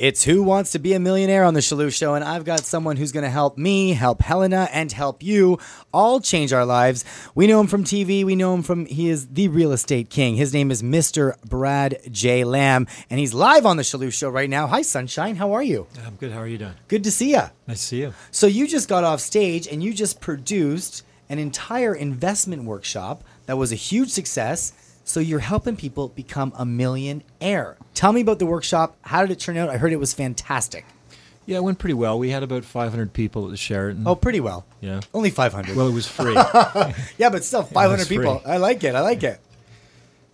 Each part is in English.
It's Who Wants to Be a Millionaire on the Chalut Show, and I've got someone who's going to help me, help Helena, and help you all change our lives. We know him from TV. We know him from, he is the real estate king. His name is Mr. Brad J. Lamb, and he's live on the Chalut Show right now. Hi, Sunshine. How are you? I'm good. How are you doing? Good to see you. Nice to see you. So you just got off stage, and you just produced an entire investment workshop that was a huge success. So you're helping people become a millionaire. Tell me about the workshop. How did it turn out? I heard it was fantastic. Yeah, it went pretty well. We had about 500 people at the Sheraton. Oh, pretty well. Yeah. Only 500. Well, it was free. Yeah, but still 500 free. people. I like it. I like it.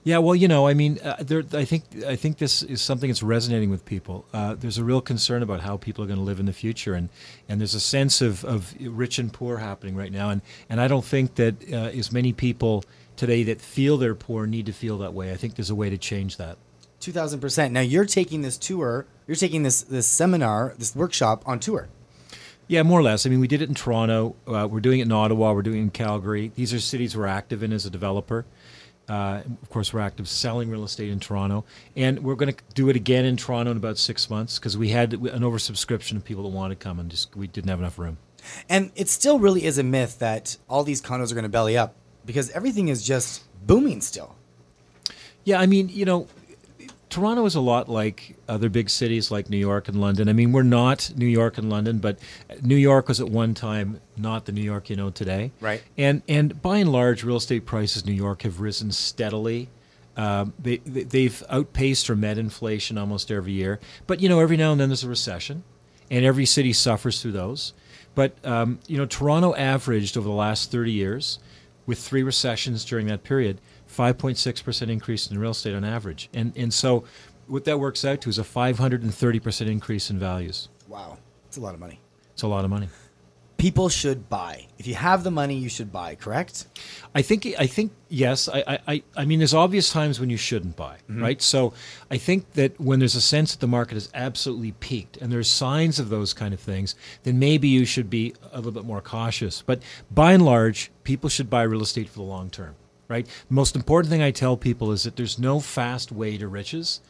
Yeah, well, you know, I mean, I think this is something that's resonating with people. There's a real concern about how people are going to live in the future, and there's a sense of rich and poor happening right now, and I don't think that as many people today that feel they're poor need to feel that way. I think there's a way to change that. 2,000%. Now you're taking this tour. You're taking this seminar, this workshop on tour. Yeah, more or less. I mean, we did it in Toronto. We're doing it in Ottawa. We're doing it in Calgary. These are cities we're active in as a developer. Of course, we're active selling real estate in Toronto. And we're going to do it again in Toronto in about 6 months because we had an oversubscription of people that wanted to come and just we didn't have enough room. And it still really is a myth that all these condos are going to belly up because everything is just booming still. Yeah, I mean, you know, Toronto is a lot like other big cities like New York and London. I mean, we're not New York and London, but New York was at one time not the New York you know today. Right. And by and large, real estate prices in New York have risen steadily. They've outpaced or met inflation almost every year. But, you know, every now and then there's a recession, and every city suffers through those. But, you know, Toronto averaged over the last 30 years, with 3 recessions during that period, 5.6% increase in real estate on average. And so what that works out to is a 530% increase in values. Wow. It's a lot of money. It's a lot of money. People should buy. If you have the money, you should buy, correct? I think yes. I mean, there's obvious times when you shouldn't buy, right? So I think that when there's a sense that the market has absolutely peaked and there's signs of those kind of things, then maybe you should be a little bit more cautious. But by and large, people should buy real estate for the long term, right? The most important thing I tell people is that there's no fast way to riches.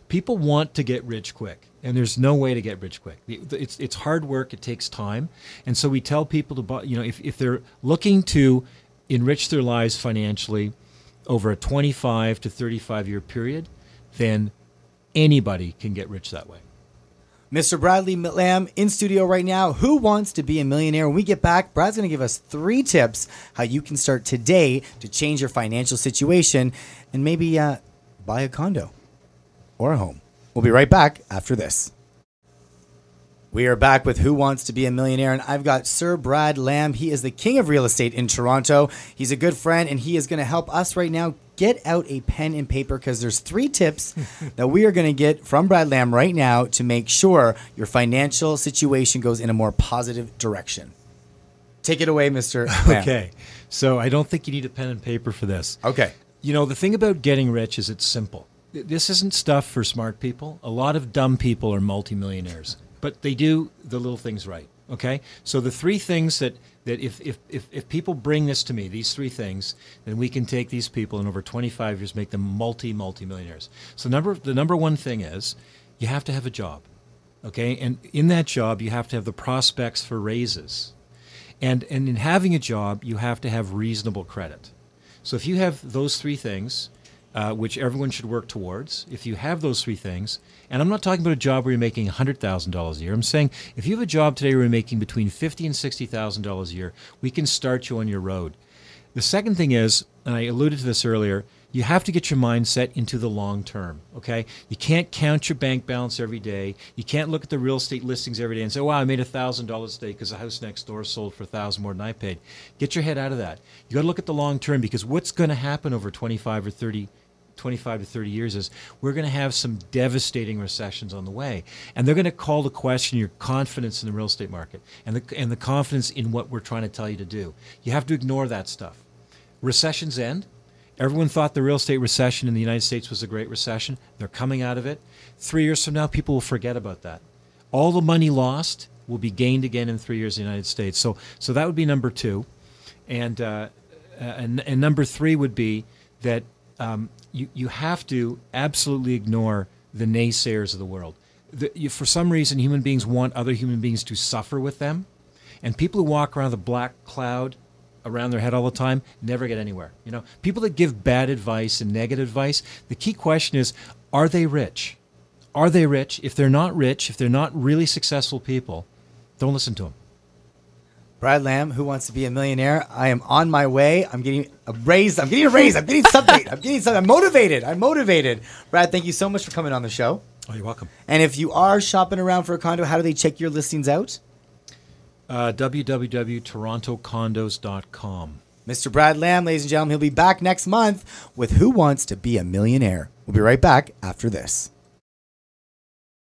People want to get rich quick, and there's no way to get rich quick. It's hard work. It takes time. And so we tell people to buy, you know, if they're looking to enrich their lives financially over a 25 to 35-year period, then anybody can get rich that way. Mr. Bradley Lamb in studio right now. Who wants to be a millionaire? When we get back, Brad's going to give us 3 tips how you can start today to change your financial situation and maybe buy a condo or a home. We'll be right back after this. We are back with Who Wants to Be a Millionaire, and I've got Sir Brad Lamb. He is the king of real estate in Toronto. He's a good friend, and he is going to help us right now. Get out a pen and paper because there's 3 tips that we are going to get from Brad Lamb right now to make sure your financial situation goes in a more positive direction. Take it away, Mr. Lamb. Okay. So I don't think you need a pen and paper for this. Okay. You know, the thing about getting rich is it's simple. This isn't stuff for smart people. A lot of dumb people are multimillionaires, but they do the little things right. Okay? So the 3 things that if people bring this to me, these 3 things, then we can take these people and over 25 years make them multi-millionaires. So the number one thing is you have to have a job. Okay? And in that job, you have to have the prospects for raises. And in having a job, you have to have reasonable credit. So if you have those 3 things, which everyone should work towards. If you have those 3 things, and I'm not talking about a job where you're making $100,000 a year. I'm saying if you have a job today where you're making between $50,000 and $60,000 a year, we can start you on your road. The second thing is, and I alluded to this earlier, you have to get your mindset into the long term, okay? You can't count your bank balance every day. You can't look at the real estate listings every day and say, wow, I made $1,000 today because the house next door sold for $1,000 more than I paid. Get your head out of that. You got to look at the long term because what's going to happen over 25 to 30 years is we're going to have some devastating recessions on the way. And they're going to call to question your confidence in the real estate market and the confidence in what we're trying to tell you to do. You have to ignore that stuff. Recessions end. Everyone thought the real estate recession in the United States was a great recession. They're coming out of it. 3 years from now, people will forget about that. All the money lost will be gained again in 3 years in the United States. So that would be number 2. And number 3 would be that you have to absolutely ignore the naysayers of the world. For some reason, human beings want other human beings to suffer with them. And people who walk around with a black cloud around their head all the time never get anywhere. You know, people that give bad advice and negative advice, the key question is, are they rich? Are they rich? If they're not rich, if they're not really successful people, don't listen to them. Brad Lamb, Who Wants to Be a Millionaire? I am on my way. I'm getting a raise. I'm getting something. I'm motivated. Brad, thank you so much for coming on the show. Oh, you're welcome. And if you are shopping around for a condo, how do they check your listings out? www.torontocondos.com. Mr. Brad Lamb, ladies and gentlemen, he'll be back next month with Who Wants to Be a Millionaire. We'll be right back after this.